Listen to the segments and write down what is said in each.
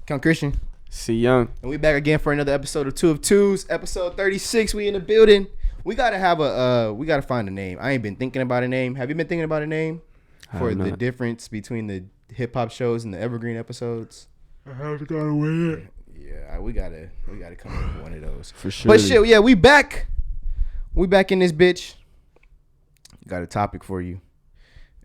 Count Christian. See Young. And we back again for another episode of 2 of 2s, episode 36. We in the building. We gotta have we gotta find a name. I ain't been thinking about a name. Have you been thinking about a name for the difference between the hip hop shows and the evergreen episodes? I have got away it. Yeah, we gotta come up with one of those for sure. But shit, yeah, we back. We back in this bitch. Got a topic for you.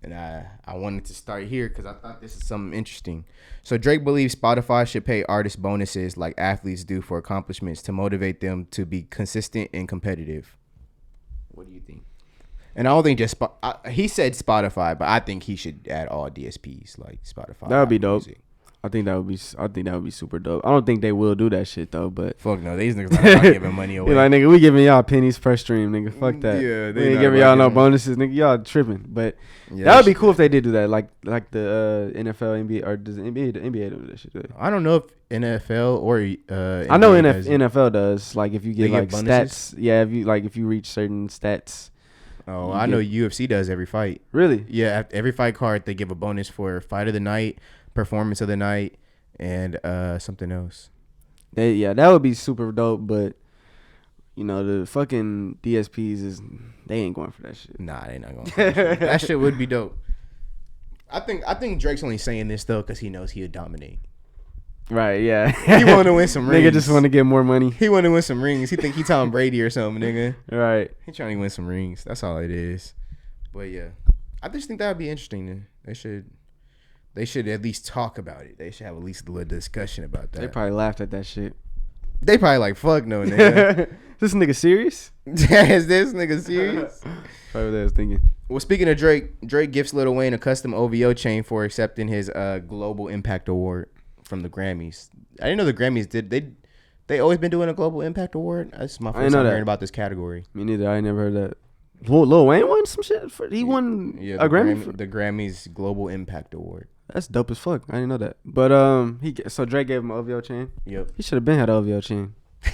And I wanted to start here because I thought this is something interesting. So Drake believes Spotify should pay artists bonuses like athletes do for accomplishments to motivate them to be consistent and competitive. What do you think? And I don't think just he said Spotify, but I think he should add all DSPs like Spotify. That would be dope. Music. I think that would be super dope. I don't think they will do that shit though, but fuck no, these niggas not giving money away. Like nigga, we giving y'all pennies per stream, nigga. Fuck that. Yeah, we ain't giving y'all no bonuses, nigga. Y'all tripping. But yeah, that would be cool if they did do that, like the NFL, NBA, or does the NBA do that shit? I don't know if NFL or I know NFL does. Like if you get like stats, yeah, if you reach certain stats. Oh, I know UFC does every fight. Really? Yeah, every fight card they give a bonus for fight of the night, performance of the night, and something else. That would be super dope, but you know the fucking DSPs they ain't going for that shit. Nah, they not going for that shit. That shit would be dope. I think Drake's only saying this though because he knows he'll dominate. Right, yeah. He want to win some rings. Nigga just want to get more money. He want to win some rings. He think he Tom Brady or something, nigga. Right. He trying to win some rings. That's all it is. But yeah, I just think that would be interesting. They should at least talk about it. They should have at least a little discussion about that. They probably laughed at that shit. They probably like, fuck no, nigga. This nigga serious? Is this nigga serious? Probably what I was thinking. Well, speaking of Drake gifts Lil Wayne a custom OVO chain for accepting his Global Impact Award from the Grammys. I didn't know the Grammys they always been doing a Global Impact Award. That's my first time hearing about this category. Me neither. I never heard that. Lil Wayne won some shit. He won a Grammy. The Grammys Global Impact Award. That's dope as fuck. I didn't know that. But so Drake gave him an OVO chain. Yep. He should have been had an OVO chain. He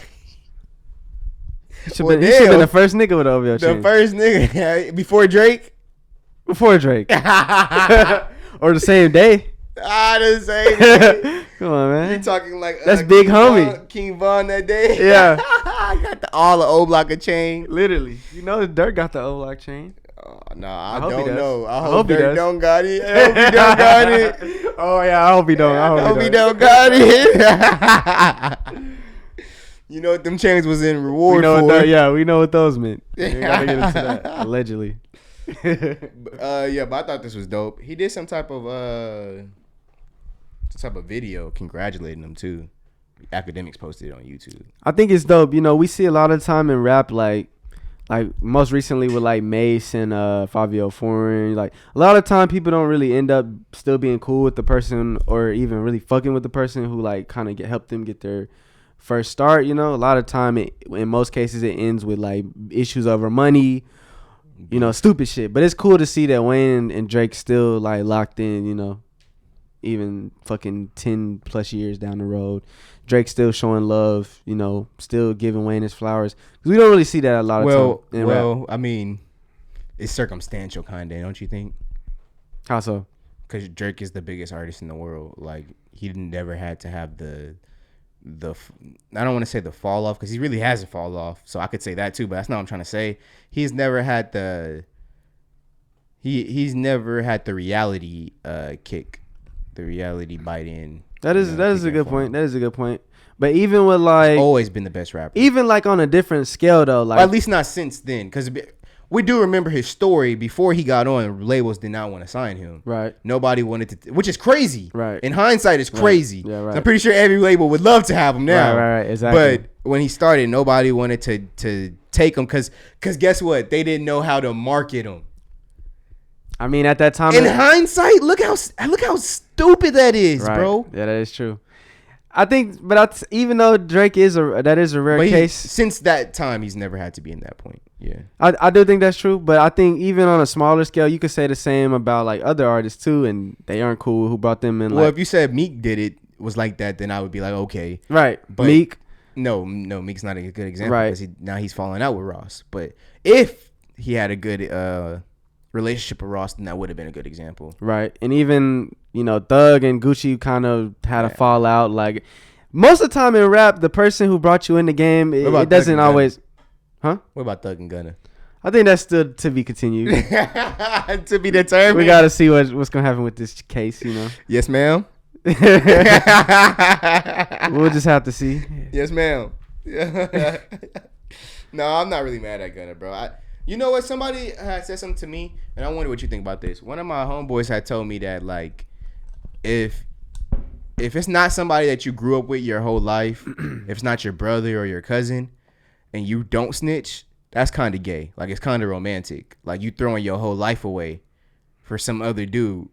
should have been the first nigga with an OVO chain. The first nigga before Drake. Before Drake. Or the same day. The same day. Come on, man. You talking like that's big homie. King Von that day. Yeah. I got all the O Block of chain. Literally. You know Dirk got the O Block chain. Nah, I don't know. I hope Dirk don't got it. I hope he don't got it. Oh yeah, I hope he don't. I hope he don't got it. You know what them chains was in reward for. We know what those meant. We gotta get into that. Allegedly. But I thought this was dope. He did some type of video congratulating them too. Academics posted it on YouTube. I think it's dope. You know, we see a lot of time in rap, like most recently with like Mace and Fabio Foreign. Like a lot of time, people don't really end up still being cool with the person or even really fucking with the person who like kind of help them get their first start. You know, a lot of time, in most cases, it ends with like issues over money. You know, stupid shit. But it's cool to see that Wayne and Drake still like locked in. You know, even fucking 10 plus years down the road. Drake still showing love, you know, still giving Wayne his flowers. Because we don't really see that a lot of time. Well, I mean, it's circumstantial kind of, don't you think? How so? Because Drake is the biggest artist in the world. Like, he never had to have the I don't want to say the fall off, because he really has a fall off. So I could say that too, but that's not what I'm trying to say. He's never had he's never had the reality kick, the reality bite in. That is a good point. That is a good point. But even with like, he's always been the best rapper. Even like on a different scale though, like, or at least not since then, because we do remember his story. Before he got on, labels did not want to sign him. Right. Nobody wanted to, which is crazy. Right. In hindsight, it's crazy. Yeah, right. I'm pretty sure every label would love to have him now. Right, exactly. But when he started, nobody wanted to take him because guess what? They didn't know how to market him. I mean, at that time, in hindsight, look how stupid that is, right, bro. Yeah, that is true. I think, but even though Drake is a rare case, since that time he's never had to be in that point. Yeah, I do think that's true. But I think even on a smaller scale, you could say the same about like other artists too, and they aren't cool. Who brought them in? Well, if you said Meek did it was like that, then I would be like, okay, right. But Meek, no, Meek's not a good example, right? Because now he's falling out with Ross. But if he had a good relationship with Ross, then that would have been a good example. Right. And even, Thug and Gucci kind of had a fallout. Like, most of the time in rap, the person who brought you in the game, it doesn't always... Huh? What about Thug and Gunna? I think that's still to be continued. To be determined. We got to see what's going to happen with this case, Yes, ma'am. We'll just have to see. Yes, ma'am. No, I'm not really mad at Gunna, bro. You know what? Somebody had said something to me, and I wonder what you think about this. One of my homeboys had told me that, like, if it's not somebody that you grew up with your whole life, if it's not your brother or your cousin, and you don't snitch, that's kind of gay. Like, it's kind of romantic. Like, you throwing your whole life away for some other dude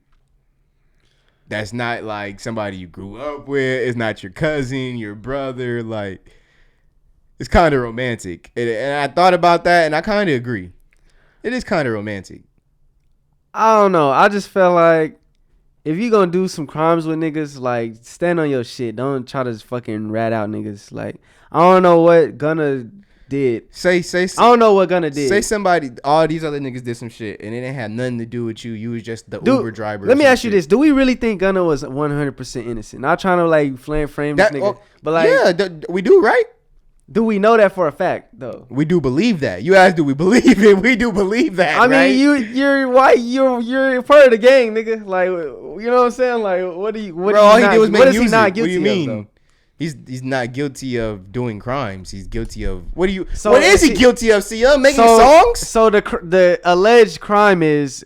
that's not, like, somebody you grew up with. It's not your cousin, your brother. Like, it's kind of romantic. And I thought about that, and I kind of agree. It is kind of romantic. I don't know. I just felt like if you gonna do some crimes with niggas, like, stand on your shit. Don't try to fucking rat out niggas. Like, I don't know what Gunna did. I don't know what Gunna did. Say somebody, all these other niggas did some shit, and it didn't have nothing to do with you. You was just the Uber driver. Let me ask you this: do we really think Gunna was 100% innocent? Not trying to like frame this nigga, but like, yeah, we do, right? Do we know that for a fact though? We do believe that. You asked, do we believe it? We do believe that. I mean, right? you're white. You're part of the gang, nigga. Like, you know what I'm saying? Like, what do you? What Bro, all he did was make music. What is he not guilty What do you mean? of, though? He's not guilty of doing crimes. He's guilty of what do you? So what is he guilty of? Sia making songs? So the alleged crime is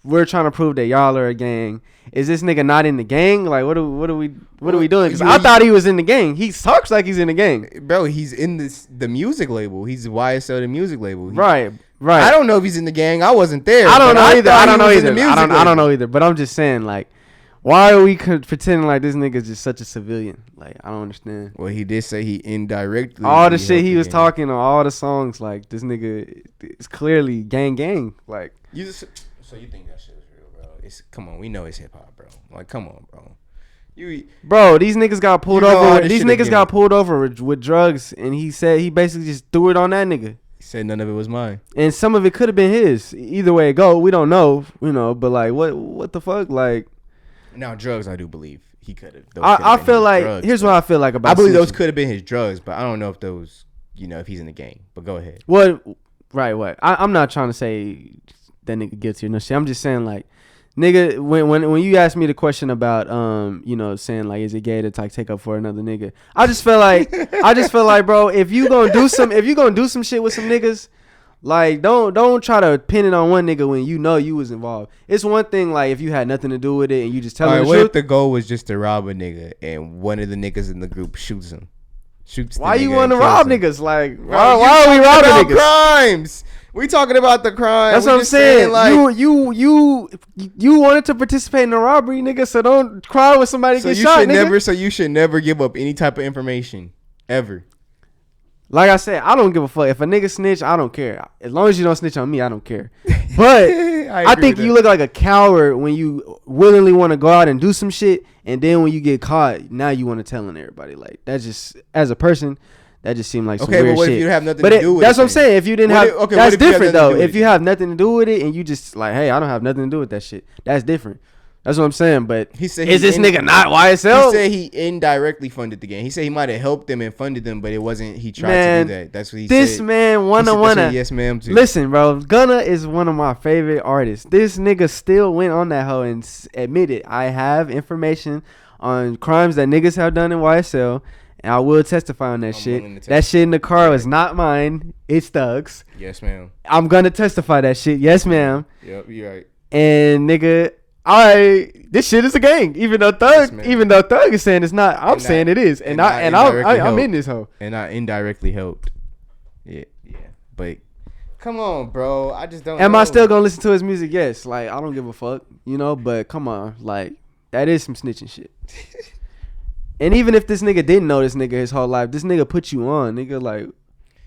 we're trying to prove that y'all are a gang. Is this nigga not in the gang? Like, what are we doing? Because I thought he was in the gang. He talks like he's in the gang, bro. He's in the music label. He's YSL, the music label. Right. I don't know if he's in the gang. I wasn't there. I don't know either. I don't know either. But I'm just saying, like, why are we pretending like this nigga's just such a civilian? Like, I don't understand. Well, he did say he indirectly. All the shit he was talking on all the songs, like, this nigga is clearly gang. Like, so you think that shit is real, bro? Come on, we know it's hip hop, bro. Like, come on, bro. Bro, these niggas got pulled over. These niggas got pulled over with drugs, and he said he basically just threw it on that nigga. He said none of it was mine, and some of it could have been his. Either way it go, we don't know, But like, what the fuck, like. Now, drugs, I do believe he could have. I feel like drugs, here's what I feel like about. I believe those could have been his drugs, but I don't know if those, if he's in the gang. But go ahead. What? I'm not trying to say that nigga guilty or no shit. I'm just saying, like, nigga, when you asked me the question about saying like, is it gay to take up for another nigga? I just feel like bro, if you gonna do some shit with some niggas. Like, don't try to pin it on one nigga when you know you was involved. It's one thing, like, if you had nothing to do with it and you just tell him the truth. What if the goal was just to rob a nigga and one of the niggas in the group shoots him? Why you want to rob niggas? Like, why are we robbing niggas? Crimes. We talking about the crime. That's what I'm saying. Like, you wanted to participate in the robbery, nigga, so don't cry when somebody gets shot, nigga. So you should never give up any type of information, ever. Like I said, I don't give a fuck. If a nigga snitch, I don't care. As long as you don't snitch on me, I don't care. But I think you look like a coward when you willingly want to go out and do some shit, and then when you get caught, now you want to tell on everybody. Like, that just, as a person, that just seemed like some weird shit. Okay, but what if you have nothing to do with it? That's what I'm saying. If you didn't have, that's different though. If you have nothing to do with it and you just like, hey, I don't have nothing to do with that shit, that's different. That's what I'm saying. But he said, is this nigga not YSL? He said he indirectly funded the game. He said he might have helped them and funded them, but it wasn't. He tried to do that. That's what he said. This man wanna. Yes, ma'am. Too. Listen, bro. Gunna is one of my favorite artists. This nigga still went on that hoe and admitted, I have information on crimes that niggas have done in YSL, and I will testify on that shit. That shit in the car was not mine. It's Thug's. Yes, ma'am. I'm gonna testify that shit. Yes, ma'am. Yep, you're right. And nigga. This shit is a gang. Even though Thug is saying it's not, I'm saying it is, and I'm in this hoe. And I indirectly helped. Yeah. But come on, bro. I just don't. Am I still gonna listen to his music? Yes. Like, I don't give a fuck, But come on, like, that is some snitching shit. And even if this nigga didn't know this nigga his whole life, this nigga put you on, nigga. Like,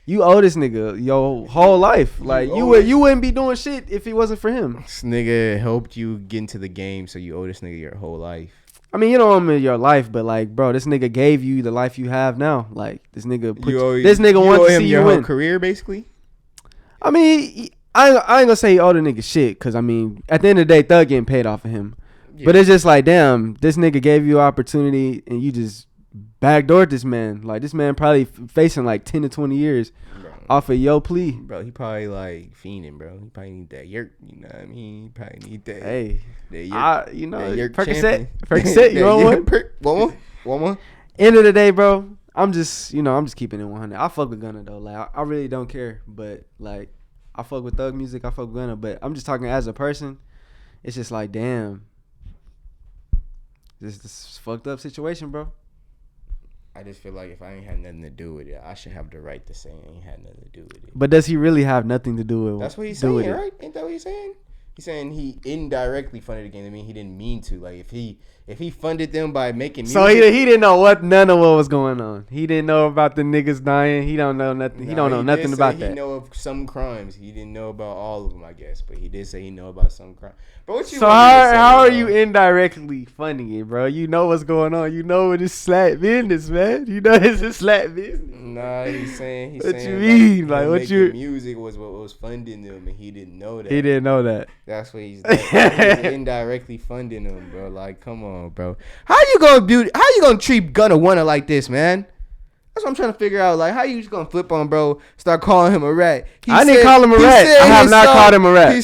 you owe this nigga your whole life. Like, you wouldn't be doing shit if it wasn't for him. This nigga helped you get into the game, so you owe this nigga your whole life. I mean, you don't owe him your life, but like, bro, this nigga gave you the life you have now. Like, this nigga wanted to see you win. Whole career, basically. I mean, I ain't gonna say he owed a nigga shit, cause I mean, at the end of the day, Thug getting paid off of him. Yeah. But it's just like, damn, this nigga gave you an opportunity and you just backdoored this man. Like, this man probably facing like 10 to 20 years off of your plea. Bro, he probably like fiending, bro. He probably need that yerk. You know what I mean? He probably need that. Hey, that yerk, you know, that yerk Percocet, champion. you want one? One more? End of the day, bro, I'm just keeping it 100. I fuck with Gunna though. Like, I really don't care. But like, I fuck with Thug music. I fuck with Gunna. But I'm just talking as a person. It's just like, damn. This fucked up situation, bro. I just feel like if I ain't had nothing to do with it, I should have the right to say I ain't had nothing to do with it. But does he really have nothing to do with it? That's what he's saying, right? Ain't that what he's saying? He's saying he indirectly funded the game. I mean, he didn't mean to. Like, if he funded them by making music. So he didn't know none of what was going on. He didn't know about the niggas dying. He don't know nothing. He don't know nothing about that. He know of some crimes. He didn't know about all of them, I guess. But he did say he know about some crimes. But what you so how are you indirectly funding it, bro? You know what's going on. You know it is slap business, man. You know it's a slap business. Nah, he's saying. What you mean? Like what you? Music was what was funding them, and he didn't know that. He didn't know that. That's what he's doing. He's indirectly funding them, bro. Like, come on, bro. How you gonna treat Gunna Wanna like this, man? That's what I'm trying to figure out. Like, how you just gonna flip on, bro? Start calling him a rat. I didn't call him a rat. I have not called him a rat. He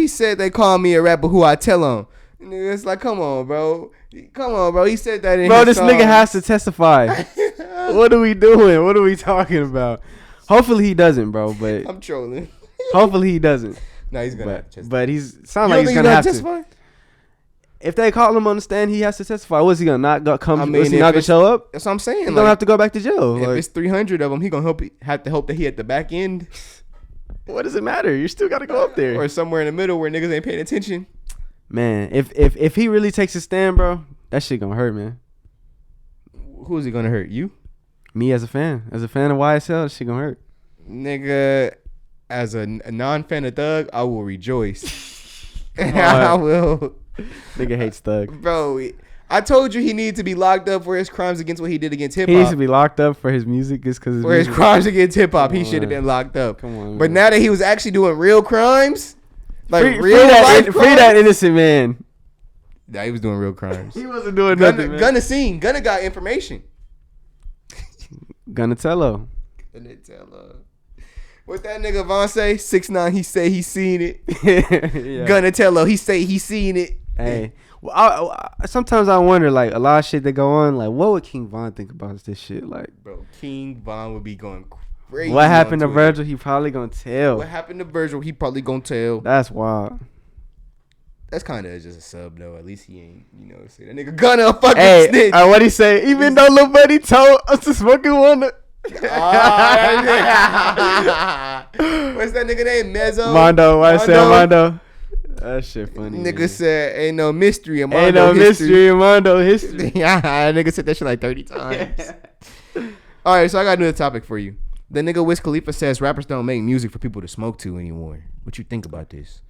said they call me a rat, but who I tell him? It's like, come on, bro. Come on, bro. He said that in bro, his this nigga has to testify. What are we doing? What are we talking about? Hopefully he doesn't, bro. But I'm trolling. Hopefully he doesn't. No, he's gonna testify. But sounds like he's gonna have to. If they call him on the stand, he has to testify. Was he gonna not go come? I mean, was he not gonna show up? That's what I'm saying. He's gonna have to go back to jail. If it's 300 of them, he gonna have to hope that he at the back end. What does it matter? You still gotta go up there or somewhere in the middle where niggas ain't paying attention. Man, if he really takes a stand, bro, that shit gonna hurt, man. Who is it gonna hurt? You? Me as a fan of YSL, that shit gonna hurt. Nigga, as a non-fan of Thug, I will rejoice. I will. Nigga hates Thug. Bro, I told you he needed to be locked up for his crimes against what he did against hip-hop. He needs to be locked up for his music just because his crimes against hip-hop. He should have been locked up. Come on, but man. now that he was actually doing real crimes, like free that innocent man. Nah, he was doing real crimes. He wasn't doing nothing, man. Gunna got information. Gunnatello. What that nigga Von say? 6ix9ine, he say he seen it. Yeah. Gunnatello, he say he seen it. Hey, well, sometimes I wonder, like, a lot of shit that go on, like, what would King Von think about this shit? Like, bro, King Von would be going crazy. What happened to Virgil? He probably gonna tell. What happened to Virgil? He probably gonna tell. That's wild. That's kind of just a sub, though. At least he ain't, say that nigga Gunna a fucking snitch. What he say? Even though Lil Buddy told us to smoking one. What's that nigga name? Mezzo? Mondo. Why I say Mondo? That shit funny. Nigga man. said, ain't no mystery in Mondo Ain't no mystery in Mondo history. Nigga said that shit like 30 times. All right, so I got another topic for you. The nigga Wiz Khalifa says rappers don't make music for people to smoke to anymore. What you think about this?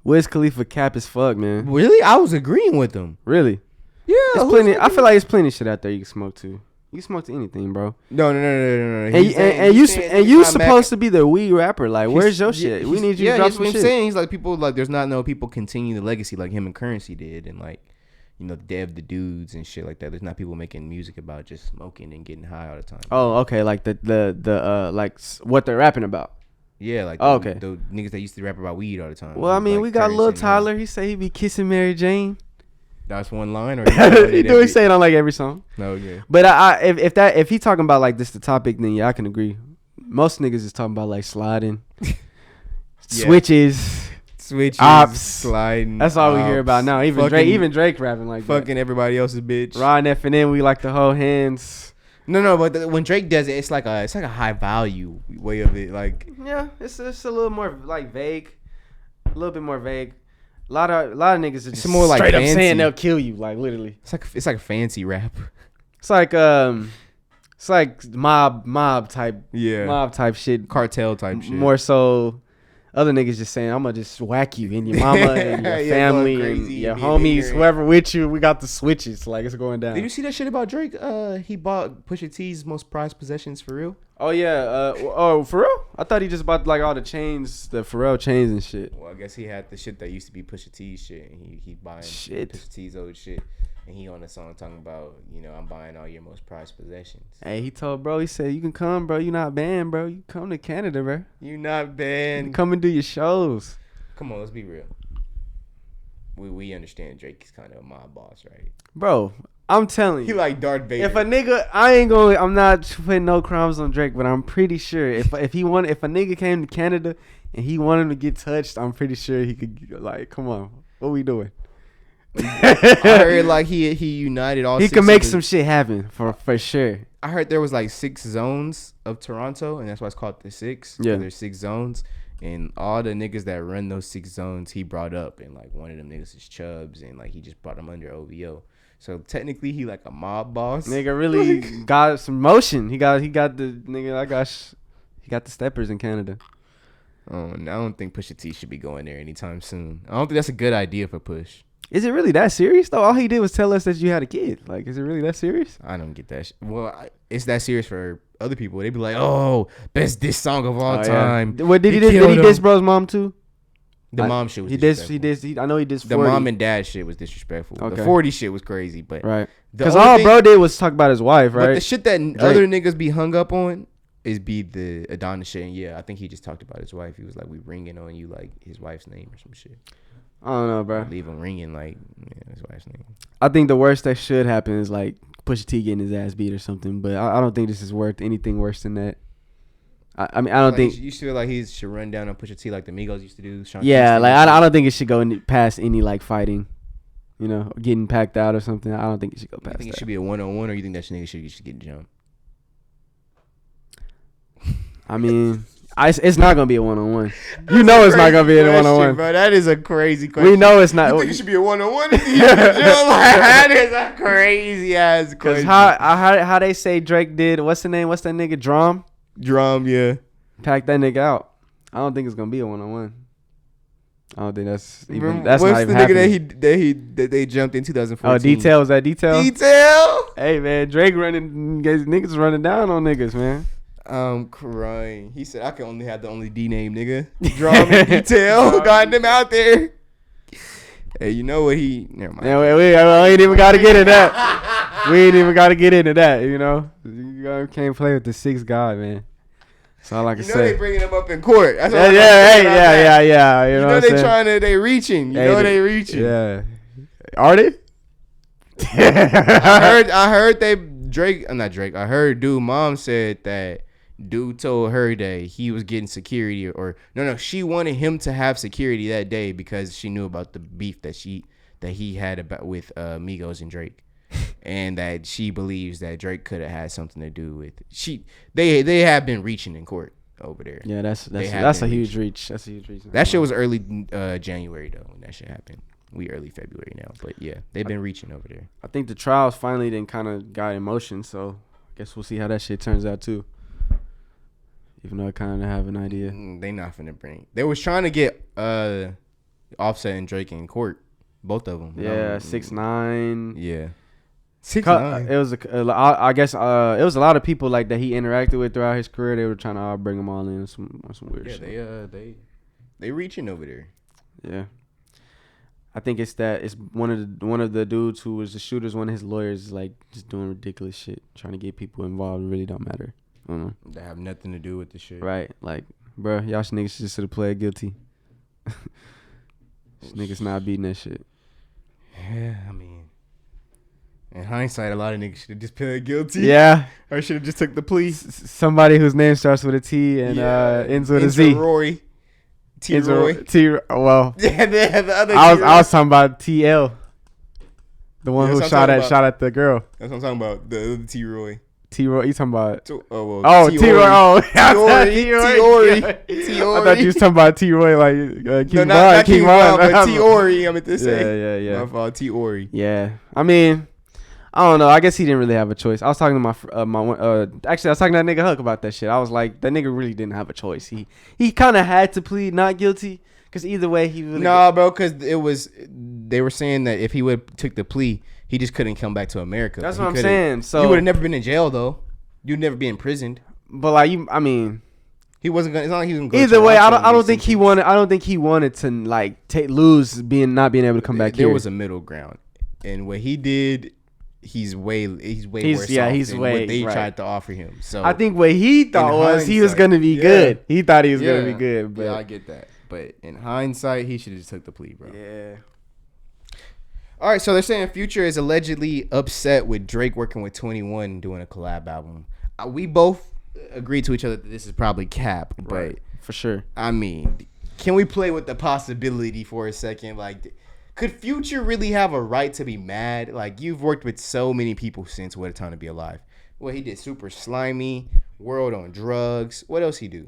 Wiz Khalifa cap as fuck, man. Really? I was agreeing with him. Really? Yeah. I feel like there's plenty of shit out there you can smoke to. You can smoke to anything, bro. No. And you supposed to be the weed rapper. Like, where's your shit? We need you to drop some shit. He's saying. He's like, people, like, there's not no people continue the legacy like him and Currency did. And, like, Dev the Dudes and shit like that. There's not people making music about just smoking and getting high all the time. Oh, okay. Like, like, what they're rapping about. Yeah, like, okay. The niggas that used to rap about weed all the time. Well, I mean, we got Lil Tyler. He say he be kissing Mary Jane. That's one line, or he say it on like every song. No, yeah. But if he talking about like this the topic, then yeah, I can agree. Most niggas is talking about like sliding, switches, ops, sliding. That's all we hear about now. Even Drake rapping like fucking everybody else's bitch. Riding F&N, we like to hold hands. No, but when Drake does it, it's like a high value way of it. Like, yeah, it's a little more like vague, a little bit more vague. A lot of niggas are just more like straight up saying they'll kill you, like literally. It's like a fancy rap. It's like mob type shit, cartel type shit. More so, other niggas just saying I'm gonna just whack you and your mama and your family and your homies, whoever with you. We got the switches, like it's going down. Did you see that shit about Drake? He bought Pusha T's most prized possessions for real. Oh yeah. Oh for real? I thought he just bought like all the chains, the Pharrell chains and shit. Well, I guess he had the shit that used to be Pusha T's shit, and he buying Shit. Pusha T's old shit, and he on a song talking about, you know, I'm buying all your most prized possessions. Hey, he told bro, he said, you can come, bro. You not banned, bro. You come to Canada, bro. You not You banned. come and do your shows. Come on, let's be real. We understand Drake is kind of a mob boss, right? Bro, I'm telling He you. like Darth Vader. If a nigga, I'm not putting no crumbs on Drake, but I'm pretty sure if a nigga came to Canada and he wanted to get touched, I'm pretty sure he could, like, come on, what we doing? I heard like he united all. He six could make of the- some shit happen for sure. I heard there was like 6 zones of Toronto, and that's why it's called the 6. Yeah. There's 6 zones, and all the niggas that run those 6 zones, he brought up, and like one of them niggas is Chubbs, and like he just brought them under OVO. So technically, he like a mob boss. Nigga really got some motion. He got the nigga. He got the steppers in Canada. Oh, and I don't think Pusha T should be going there anytime soon. I don't think that's a good idea for Push. Is it really that serious though? All he did was tell us that you had a kid. Like, is it really that serious? I don't get that. It's that serious for other people. They be like, "Oh, best diss song of all time." Yeah. What did he killed diss him. bro's mom too? The mom shit was He disrespectful. I know he dissed The 40. mom and dad shit was disrespectful. Okay. The 40 shit was crazy, but Right. the Because only all thing- bro did was talk about his wife, But right? the shit that other niggas be hung up on is be the Adonis shit. And yeah, I think he just talked about his wife. He was like, "We ringing on you like his wife's name or some shit." I don't know, bro. Leave him ringing like his wife's name. I think the worst that should happen is like Pusha T getting his ass beat or something. But I don't think this is worth anything worse than that. I mean, I don't think. You should feel like he should run down on Pusha T like the Migos used to do. Yeah, like I don't think it should go past any like fighting, you know, getting packed out or something. I don't think it should go You past think that. it should be a 1-on-1, or you think that nigga should get jumped? I mean, it's not gonna be a 1-on-1. You know, it's not gonna be a 1-on-1. Bro, that is a crazy question. We know it's not. You think it should be a 1-on-1? That is a crazy ass Cause question. how they say Drake did. What's the name? What's that nigga? Drum, yeah. Pack that nigga out. I don't think it's gonna be a 1-on-1. I don't think that's even. Remember, That's what's not even the nigga happening. that they jumped in 2014? Oh, Detail, was that Detail? Detail. Hey man, Drake niggas running down on niggas, man. I'm crying. He said I can only have the only D name, nigga. Drum and Detail got them out there. Hey, you know what he? Never mind. Yeah, we ain't even gotta get into that. We ain't even gotta get into that. You know, you can't play with the 6th God, man. That's all I can You know say. they bringing him up in court. That's Yeah, all I'm yeah, saying hey, about yeah, that. yeah. You You know know what they I'm saying? they reaching. You Hey, know they reaching. Yeah. Are they? I heard I heard dude mom said that dude told her that he was getting security, or no, she wanted him to have security that day because she knew about the beef that he had about with Migos and Drake. And that she believes that Drake could have had something to do with it. They have been reaching in court over there. Yeah, that's have a been huge reach. That's a huge reach. That shit was early January though when that shit happened. We early February now, but yeah, they've been reaching over there. I think the trials finally then kind of got in motion, so I guess we'll see how that shit turns out too. Even though I kind of have an idea. They not finna bring. They was trying to get Offset and Drake in court, both of them. Yeah, 6ix9ine. Yeah, 6ix9ine. It was I guess it was a lot of people like that he interacted with throughout his career. They were trying to bring them all in on some weird shit. Yeah, they reaching over there. Yeah. I think it's one of the dudes who was the shooters. One of his lawyers is like just doing ridiculous shit, trying to get people involved. It really don't matter. I don't know. They have nothing to do with the shit. Right? Like, bro, y'all niggas just should have pled guilty. Niggas not beating that shit. Yeah, I mean, in hindsight, a lot of niggas should have just pled guilty. Yeah. Or should have just took the plea. Somebody whose name starts with a T and ends with a Z. Roy. T-Roy. Well, Yeah, the other I T-Roy. was talking about TL, the one Yeah, who that's what I'm shot at the girl. That's what I'm talking about. The other T-Roy. T-Roy, you talking about? Oh, T-Roy. Oh, T-Roy. I thought you was talking about T-Roy like King No, Von. not King King Von, Von, but T-Ori, I meant to say. Yeah. My fault, T-Ori. Yeah, I mean, I don't know. I guess he didn't really have a choice. I was talking to actually, I was talking to that nigga Huck about that shit. I was like, that nigga really didn't have a choice. He kind of had to plead not guilty because either way he really. Nah, bro, because they were saying that if he would have took the plea, he just couldn't come back to America. That's He what I'm could've- saying. So you would have never been in jail though. You'd never be imprisoned. but like I mean, He wasn't gonna. It's not like he was gonna go Either to way, Toronto I and don't do think he some wanted. I don't think he wanted to like lose not being able to come back There here. was a middle ground, and what he did, he's way worse he's than way what they right. tried to offer him. So I think what he thought was he was hindsight, gonna be good. He thought he was gonna be good. But yeah, I get that. But in hindsight, he should have just took the plea, bro. yeah. All right, so they're saying Future is allegedly upset with Drake working with 21 doing a collab album. We both agreed to each other that this is probably cap, but Right. For sure. I mean, can we play with the possibility for a second? Like, could Future really have a right to be mad? Like, you've worked with so many people since What a Time to Be Alive. Well, he did Super Slimy, World on Drugs. What else he do?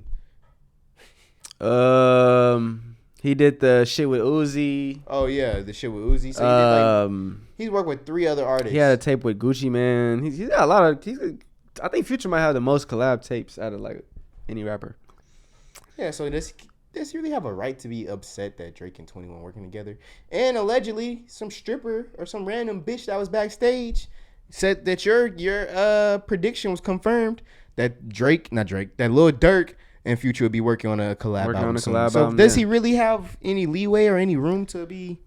He did the shit with Uzi. Oh yeah, the shit with Uzi. So he did, he's worked with 3 other artists. He had a tape with Gucci Man. He's got a lot of. I think Future might have the most collab tapes out of like any rapper. Yeah, so does he really have a right to be upset that Drake and 21 working together? And allegedly, some stripper or some random bitch that was backstage said that your prediction was confirmed that that Lil Durk and Future would be working on a collab album soon. So does he really have any leeway or any room to be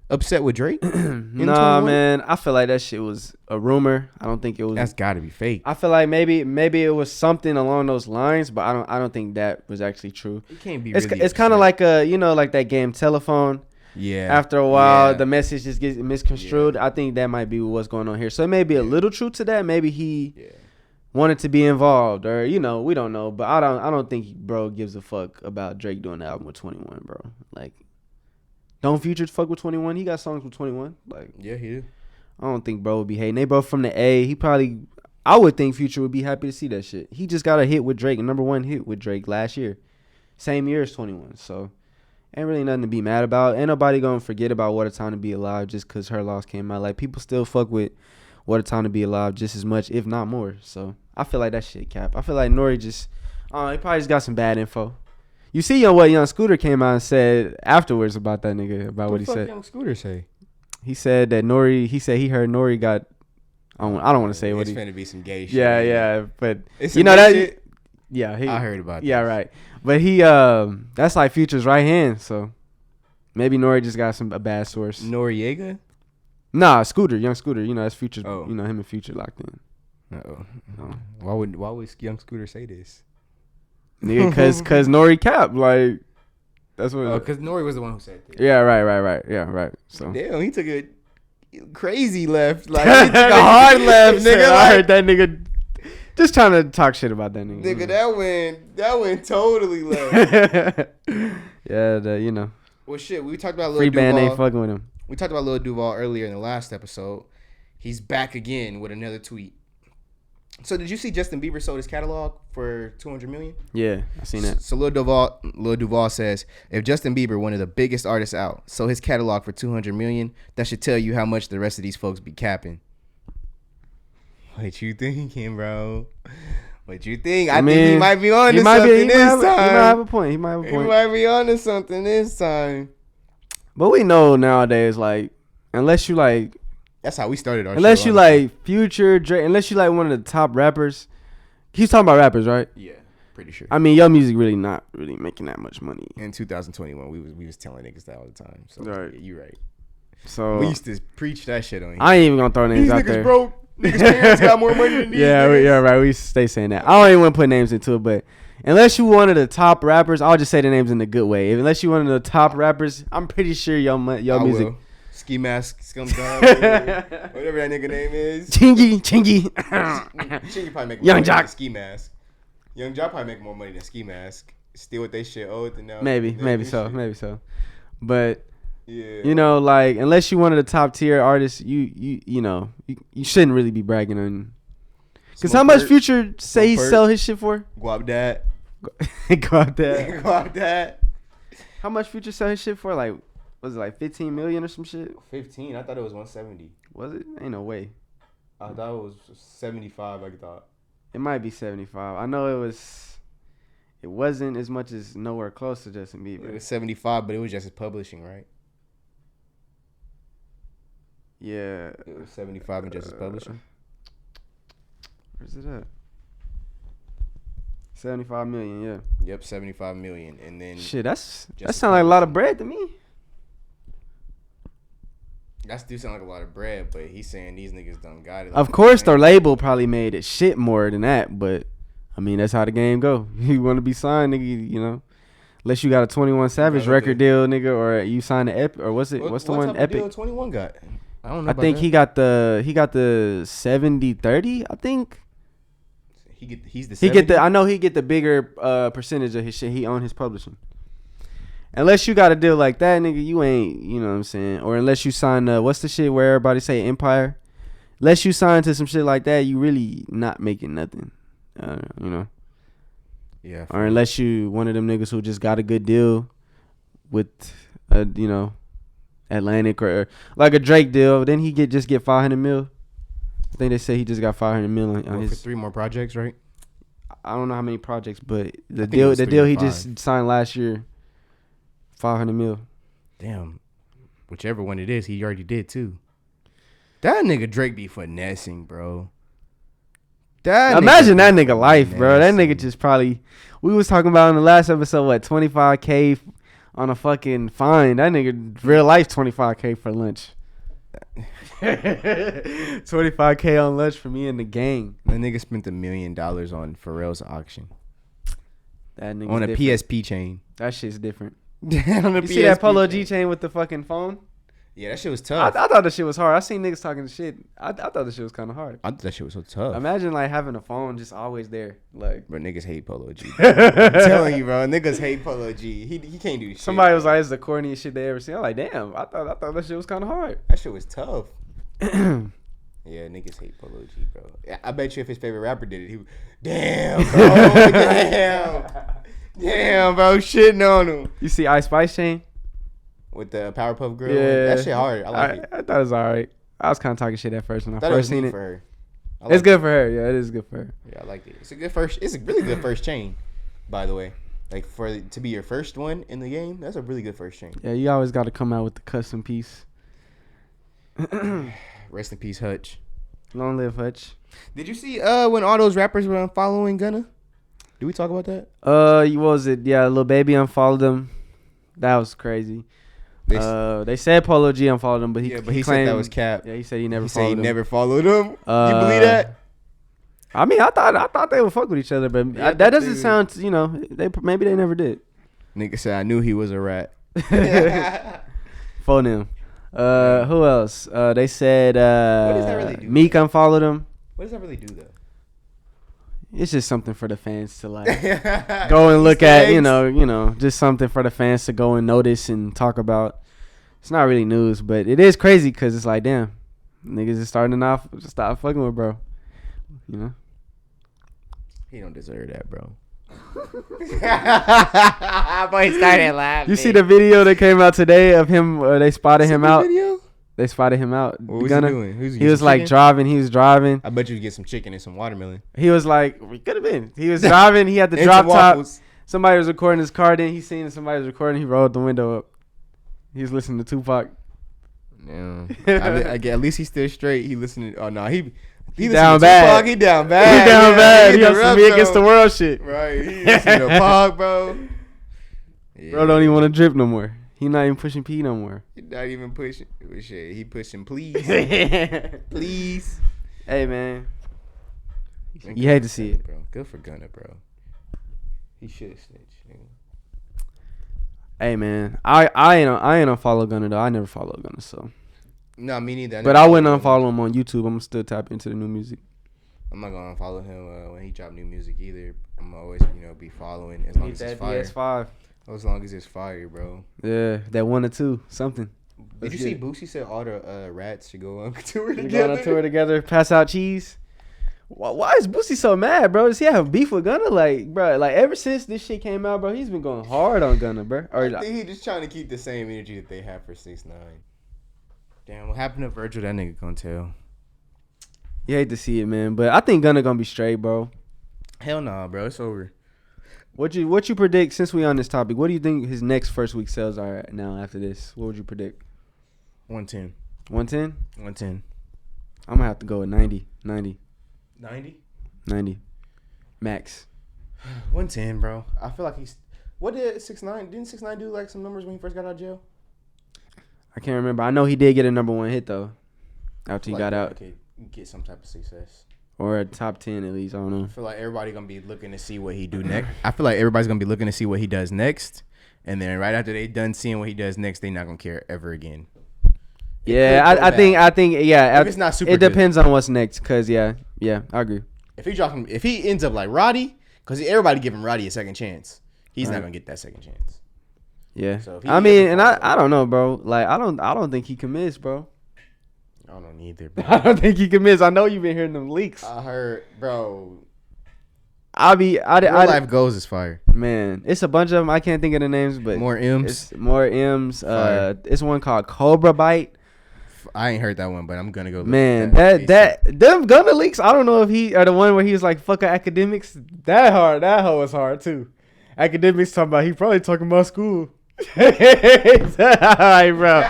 upset with Drake? Nah, man. I feel like that shit was a rumor. I don't think it was. That's got to be fake. I feel like maybe it was something along those lines, but I don't think that was actually true. It can't be. It's kind of like like that game Telephone. Yeah. After a while, the message just gets misconstrued. Yeah. I think that might be what's going on here. So it may be a little truth to that. Maybe he wanted to be involved, or we don't know. But I don't think bro gives a fuck about Drake doing the album with 21, bro. Like, don't Future fuck with 21? He got songs with 21. Like, yeah, he do. I don't think bro would be hating. They both from the A. I would think Future would be happy to see that shit. He just got a hit with Drake, a #1 hit with Drake last year, same year as 21. So ain't really nothing to be mad about. Ain't nobody gonna forget about What a Time to Be Alive just because her loss came out. Like, people still fuck with What a Time to Be Alive just as much, if not more. So I feel like that shit cap. I feel like NORE just, he probably just got some bad info. You see what Young Scooter came out and said afterwards about that nigga, about what he said. What Young Scooter say? He said that he said he heard NORE got, I don't want to say what it's finna be some gay shit. Yeah, but it's that shit? Yeah, I heard about that. Yeah, right. But he that's like Future's right hand, so maybe NORE just got a bad source. Noriega? Nah, Young Scooter, that's Future's, oh. him and Future locked in. Uh-oh. Why would Young Scooter say this? Nigga, cause NORE cap, like, that's what. Oh, cause NORE was the one who said this. Yeah, right. Yeah, right. So damn, he took a crazy left, like he took a hard left, nigga. I heard that nigga just trying to talk shit about that nigga. Nigga, that went totally left. Yeah, Well, shit, we talked about Lil free Duval. band ain't fucking with him. We talked about Lil Duval earlier in the last episode. He's back again with another tweet. So did you see Justin Bieber sold his catalog for $200 million? Yeah, I seen that. So Lil Duval says, if Justin Bieber, one of the biggest artists out, sold his catalog for $200 million, that should tell you how much the rest of these folks be capping. What you thinking, bro? What you think? I think he might be on to something this time. He might have a point. He might be on to something this time. But we know nowadays, like, unless you like, that's how we started our unless show, you like Future, Drake, unless you like one of the top rappers. He's talking about rappers, right? Yeah, pretty sure. I mean, your music really not really making that much money. In 2021, we was telling niggas that all the time. So right. Yeah, you right. So we used to preach that shit on here. I ain't even gonna throw names out niggas there. Broke. Niggas' parents got more money than these niggas. Yeah, right. We stay saying that. I don't even want to put names into it, but unless you one of the top rappers, I'll just say the names in the good way. Unless you one of the top rappers, I'm pretty sure your music. Will. Ski Mask, Scum Dog, whatever that nigga name is. Chingy. Chingy probably make more Young money Jock. than Ski Mask. Young Jock probably make more money than Ski Mask. Steal what they shit owed and now. Maybe so. But yeah, like, unless you one of the top tier artists, you shouldn't really be bragging on. Cause how much Future say he sell his shit for? Guap that. Guap that. How much Future sell his shit for? Like, was it like 15 million or some shit? 15. I thought it was 170. Was it? Ain't no way. I thought it was 75. I thought it might be 75. I know it wasn't as much as nowhere close to Justin Bieber. It was 75, but it was just his publishing, right? Yeah. It was 75 and just his publishing. Where's it at? $75 million, yeah. Yep, 75 million, and then Shit, that sounds like a lot of bread to me. That do sound like a lot of bread, but he's saying these niggas done got it. Of course, their label probably made it shit more than that, but I mean that's how the game go. You want to be signed, nigga, you know, unless you got a 21 Savage record deal, nigga, or you signed the Epic, or what's the one type Epic? Of deal 21 got? I don't know. I think he got the 70-30. I think he's the 70? I know he get the bigger percentage of his shit. He own his publishing. Unless you got a deal like that, nigga, you ain't, you know what I'm saying? Or unless you sign, what's the shit where everybody say Empire? Unless you sign to some shit like that, you really not making nothing, you know? Yeah. Or unless you one of them niggas who just got a good deal with, you know, Atlantic or like a Drake deal, then he just get 500 mil. I think they say he just got 500 mil on his. For 3 more projects, right? I don't know how many projects, but the deal he just signed last year. 500 mil. Damn. Whichever one it is, he already did too. That nigga Drake be finessing, bro. Imagine that nigga life, bro. That nigga just probably. We was talking about in the last episode, what, 25K on a fucking fine. That nigga real life 25K for lunch. 25K on lunch for me and the gang. That nigga spent $1 million on Pharrell's auction. That nigga on a different. PSP chain. That shit's different. You see that Polo G chain with the fucking phone? Yeah, that shit was tough. I thought that shit was hard. I seen niggas talking shit. I thought that shit was kind of hard. I thought that shit was so tough. Imagine like having a phone just always there. Like, bro, niggas hate Polo G. I'm telling you, bro, niggas hate Polo G. He can't do shit. Somebody was like, "It's the corniest shit they ever seen." I'm like, damn. I thought that shit was kind of hard. That shit was tough. Yeah, niggas hate Polo G, bro. I bet you if his favorite rapper did it, he would. Damn, bro. Damn, bro. Shitting on him. You see Ice Spice chain? With the Powerpuff Girl? Yeah. That shit hard. I like it. I thought it was alright. I was kind of talking shit at first when I first seen it. For her. It's good for her. Yeah, it is good for her. Yeah, I like it. It's a really good first chain, by the way. Like, to be your first one in the game, that's a really good first chain. Yeah, you always got to come out with the custom piece. Rest in peace, Hutch. Long live Hutch. Did you see when all those rappers were unfollowing Gunna? Did we talk about that? What was it? Yeah, Lil Baby unfollowed him. That was crazy. They said Polo G unfollowed him, but he claimed, said that was cap. Yeah, he said he never followed him. Never followed him. You believe that? I mean, I thought they would fuck with each other, but that doesn't sound. You know, maybe they never did. Nigga said I knew he was a rat. Phone him. Who else? They said what does that really do? Meek unfollowed him. What does that really do though? It's just something for the fans to like go and look at, you know, just something for the fans to go and notice and talk about. It's not really news, but it is crazy because it's like, damn, niggas is starting to stop fucking with bro. You know? He don't deserve that, bro. Boy started laughing. You see the video that came out today of him? They spotted him out. Video? They spotted him out. What was he doing? He was like driving. He was driving. I bet you get some chicken and some watermelon. He was like, we could have been. He was driving. He had the drop top. Somebody was recording his car. Then he seen somebody was recording. He rolled the window up. He was listening to Tupac. Yeah. At least he's still straight. He listening. Oh no, he down bad. Tupac, he down bad. He down bad. He on some Me Against the World shit. Right. He listening to Pac, bro. Yeah. Bro don't even want to drip no more. He not even pushing P no more. He not even pushing. Shit, he pushing please. Please. Hey, man. You hate to see it. Bro. Good for Gunna, bro. He should have snitched. Hey, man. I ain't unfollow Gunna, though. I never follow Gunna, so. No, me neither. But I wouldn't unfollow him on YouTube. I'm going to still tap into the new music. I'm not going to unfollow him when he drop new music either. I'm always, be following as long as it's fire. PS5. As long as it's fire, bro. Yeah, that 1 or 2. Something. Did you see Boosie said all the rats should go on tour together? Go on a tour together, pass out cheese. Why is Boosie so mad, bro? Does he have beef with Gunna? Like, bro, like ever since this shit came out, bro, he's been going hard on Gunna, bro. I think he just trying to keep the same energy that they have for 6ix9ine. Damn, what happened to Virgil? That nigga gonna tell. You hate to see it, man, but I think Gunna gonna be straight, bro. Hell nah, bro. It's over. What you predict, since we on this topic, what do you think his next first week sales are now after this? What would you predict? 110. 110? 110. I'm gonna have to go with 90. 90? 90. Max. 110, bro. I feel like he's. What did 6ix9ine? Didn't 6ix9ine do like some numbers when he first got out of jail? I can't remember. I know he did get a #1 hit though. After he Like got that out, could get some type of success. or a top 10 at least. I don't know. I feel like everybody gonna be looking to see what he do next. I feel like everybody's gonna be looking to see what he does next, and then right after they done seeing what he does next, they not gonna care ever again. Yeah, I think yeah. If it's not super it good. depends on what's next. Cause yeah, I agree. If he ends up like Roddy, because everybody giving Roddy a second chance, he's not Right. gonna get that second chance. Yeah, So if he I mean, ever and falls I don't know, bro. Like I don't think he can miss, bro. I don't either, bro. I don't think he can miss. I know you've been hearing them leaks. I heard, bro. Real Life Goes is fire. Man, it's a bunch of them. I can't think of the names, but More M's. It's more M's. Fire. It's one called Cobra Bite. I ain't heard that one, but I'm gonna go. Look Man, at them Gunna leaks. I don't know if he or the one where he was like fuck academics. That hoe was hard too. Academics talking about he probably talking about school. Alright, bro.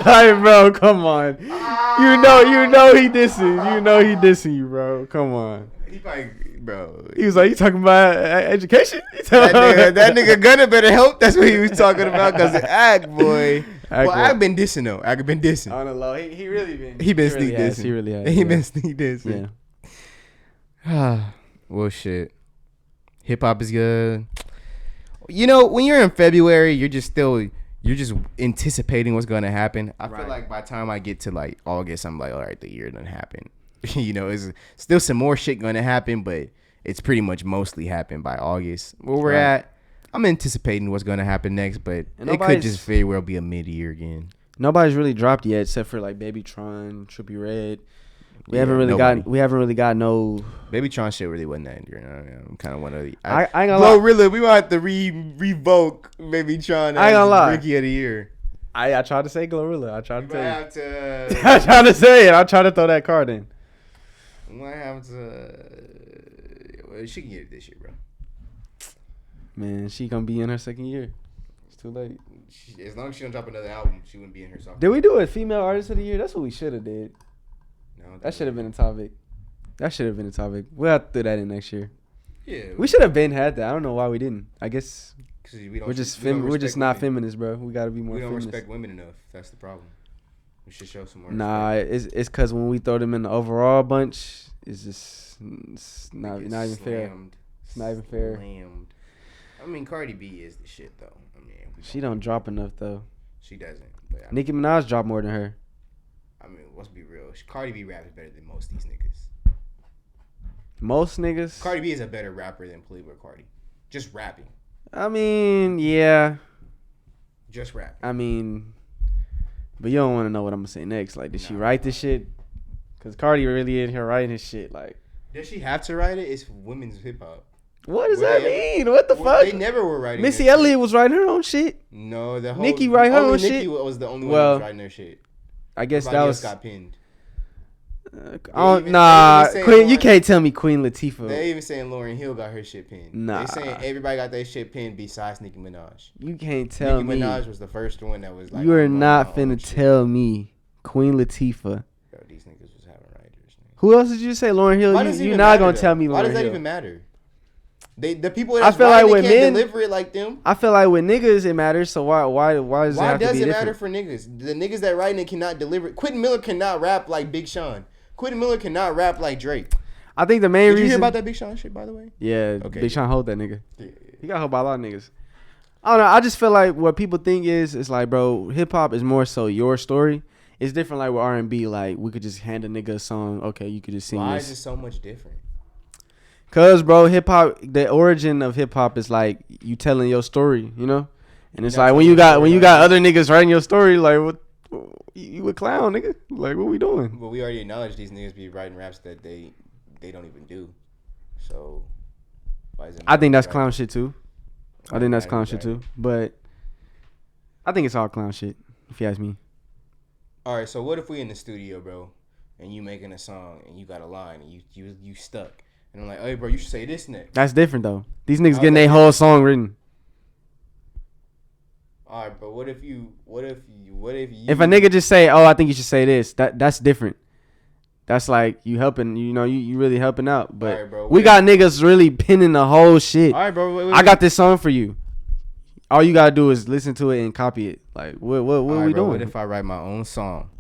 Alright, bro. Come on. You know he dissing. You know he dissing you, bro. Come on. He probably, bro. He was like, you talking about education? That nigga Gunna better help. That's what he was talking about. Cause the Ag boy. Ag Well, boy. I've been dissing though. I've been dissing. On the low, he really been. He been sneak has. dissing. He really has. He yeah. been sneak dissing. Yeah. Well, shit. Hip hop is good. You know, when you're in February, you're just anticipating what's gonna happen. I feel Right. like by the time I get to like August, I'm like, all right, the year done happened. You know, it's still some more shit gonna happen, but it's pretty much mostly happened by August. Where we're Right. at, I'm anticipating what's gonna happen next, but And it could just very well be a mid-year again. Nobody's really dropped yet, except for like Baby Tron, Trippie Red. We Yeah, haven't really got no. Baby Tron shit really wasn't that enduring. I'm kind of one of the. I ain't gonna lie. Really, we might have to revoke Baby Tron I ain't gonna lie. Rookie of the Year. I tried to say Glorilla. I tried We to might tell you. have to. I tried to say it. I tried to throw that card in. We might have to. Well, she can get it this year, bro. Man, she gonna be in her second year. It's too late. As long as she don't drop another album, she wouldn't be in her sophomore. Did we do a female artist of the year? That's what we should have did. No, That should have been a topic. We'll have to do that in next year. Yeah, We should have been had that. I don't know why we didn't. I guess 'cause we don't, we're just we don't we're just respect not women. feminists, bro. We gotta be more We don't feminist. respect women enough. That's the problem. We should show some more. Nah, respect. it's cause when we throw them in the overall bunch, it's not We get even fair. slammed, It's not even fair. slammed. I mean, Cardi B is the shit though. I mean, She don't drop enough though. She doesn't. But I mean, Nicki Minaj dropped more than her. let's be real. Cardi B rap is better than most of these niggas. Most niggas. Cardi B is a better rapper than Playboi Carti. Just rapping. I mean, yeah. Just rapping. I mean, but you don't want to know what I'm gonna say next. Like, did she write this shit? Cause Cardi really in here writing his shit. Like, Does she have to write it? It's women's hip hop. what does Well, that mean? What the fuck? They never were writing. Missy their Elliott was writing her own shit. shit. No, the whole Nicki write her only own Nicki shit? was the only one Well, that was writing their shit. I guess Everybody that else was. got pinned. Nah, they even Queen. You saying, can't tell me Queen Latifah. They even saying Lauryn Hill got her shit pinned. Nah. They saying everybody got their shit pinned besides Nicki Minaj. You can't tell Nicki me. Minaj was the first one that was like. You are I'm on not my own finna shit. tell me Queen Latifah. Yo, these niggas was having writers. Man. Who else did you say? Lauryn Hill. Why does it You're even not matter, gonna though? tell me Lauryn Why does that Hill. even matter? The people I that's feel writing, like they with can't men- deliver it like them. I feel like with niggas it matters. So why does it Why have to does be it different? matter for niggas? The niggas that writing it cannot deliver it. Quentin Miller cannot rap like Big Sean. Quentin Miller cannot rap like Drake. I think the main Did reason. you hear about that Big Sean shit, by the way? Yeah, Okay. Big Sean hold that nigga. Yeah. He got hold by a lot of niggas. I don't know. I just feel like what people think is it's like, bro, hip hop is more so your story. It's different like with R&B. Like we could just hand a nigga a song. Okay, you could just sing Why this. is it so much different? Cause bro, hip hop, the origin of hip hop is like you telling your story, you know. And it's You're like not when you telling your got story, other niggas writing your story, like what you a clown, nigga. Like what we doing? Well, we already acknowledged these niggas be writing raps that they don't even do. So why is it? I think that's matter? clown shit too. I think that's clown shit too. But I think it's all clown shit, if you ask me. All right, so what if we in the studio, bro, and you making a song and you got a line and you stuck, and I'm like, hey, bro, you should say this next. That's different though. These niggas How's getting that their whole song written. All right, but what if you? If a nigga just say, "Oh, I think you should say this," that's different. that's like you helping. You know, you really helping out. But Alright, bro, we got niggas really pinning the whole shit. All right, bro. Wait, I got this song for you. All you gotta do is listen to it and copy it. Like what All are right, we bro, doing? What if I write my own song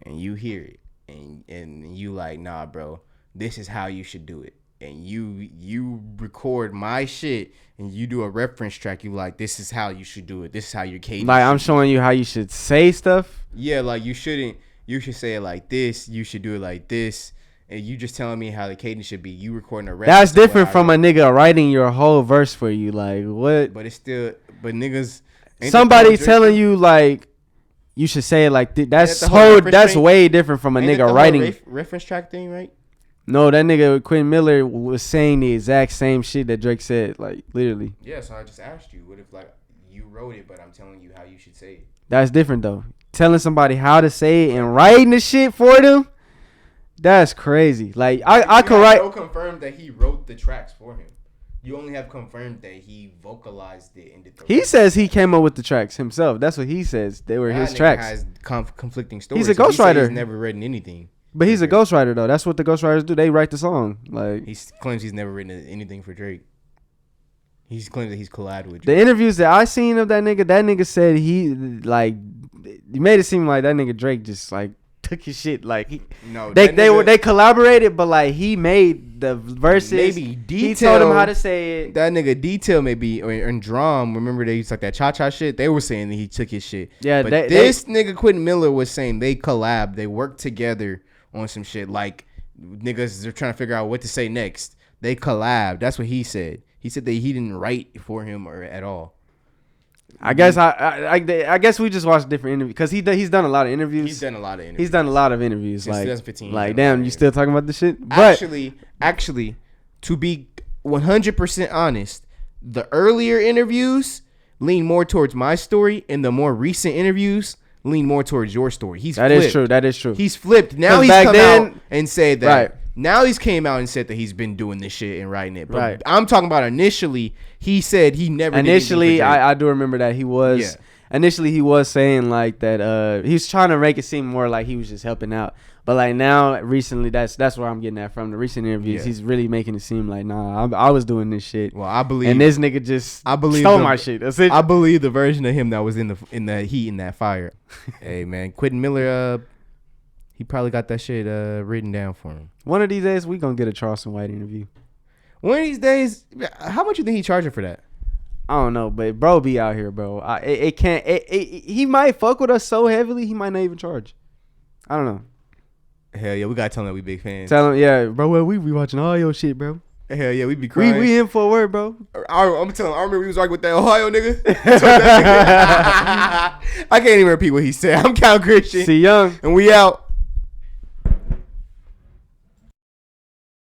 and you hear it and you like, nah, bro, this is how you should do it. And you record my shit and you do a reference track. You like, this is how you should do it. This is how your cadence. Like I'm should showing you how you should say stuff. be. Yeah, like you shouldn't. You should say it like this. You should do it like this. And you just telling me how the cadence should be. You recording a reference. That's different from a nigga writing your whole verse for you. Like what? But it's still. But niggas. Somebody telling you like you should say it like that's the whole that's way different from a Ain't that nigga the writing. whole reference track thing, right? No, that nigga Quentin Miller was saying the exact same shit that Drake said, like literally. Yeah, so I just asked you, what if like you wrote it, but I'm telling you how you should say it? That's different though. Telling somebody how to say it and writing the shit for them, that's crazy. Like I could write. No confirmed that he wrote the tracks for him. You only have confirmed that he vocalized it and did the. He says he came up with the tracks himself. That's what he says. They were his nigga tracks. Has conflicting stories. He's a ghostwriter. He's never written anything. But he's a ghostwriter though. That's what the ghostwriters do. They write the song. Like He claims he's never written anything for Drake. He claims that he's collabed with Drake. the interviews that I seen of that nigga said he like he made it seem like that nigga Drake just like took his shit like he, No, they collaborated, but like he made the verses. Maybe he told him how to say it. That nigga Detail maybe or Drum. Remember they used like that cha shit. They were saying that he took his shit. Yeah, but this nigga Quentin Miller was saying they collab. They worked together on some shit. Like niggas are trying to figure out what to say next. They collab. That's what he said. He said that he didn't write for him or at all. I guess I guess we just watched different interviews because he's done a lot of interviews. He's done a lot of interviews. He's done a lot of interviews. Since like 2015, like damn, you still talking about this shit? But Actually, to be 100% honest, the earlier interviews lean more towards my story, and the more recent interviews lean more towards your story. That is true. That is true. He's flipped. Now he's come out and said that. Right. Now he's came out and said that he's been doing this shit and writing it. But right. I'm talking about initially. He said he never. Initially, did anything for Drake. I do remember that he was. Yeah. Initially, he was saying like that. He was trying to make it seem more like he was just helping out. But like now, recently, that's where I'm getting that from. The recent interviews, Yeah. he's really making it seem like nah, I was doing this shit. Well, I believe. And this nigga just stole my shit. That's it. I believe the version of him that was in the heat in that fire. Hey man, Quentin Miller. He probably got that shit written down for him. One of these days, we gonna get a Charleston White interview. One of these days, how much you think he charging for that? I don't know, but bro be out here, bro. It can't. He might fuck with us so heavily, he might not even charge. I don't know. Hell yeah, we gotta tell him that we big fans. Tell him, yeah, bro. Well, we watching all your shit, bro. Hell yeah, we be crying. We in for a word, bro. I'm telling. I remember we was arguing with that Ohio nigga. I can't even repeat what he said. I'm Cal Christian, See Young, and we out.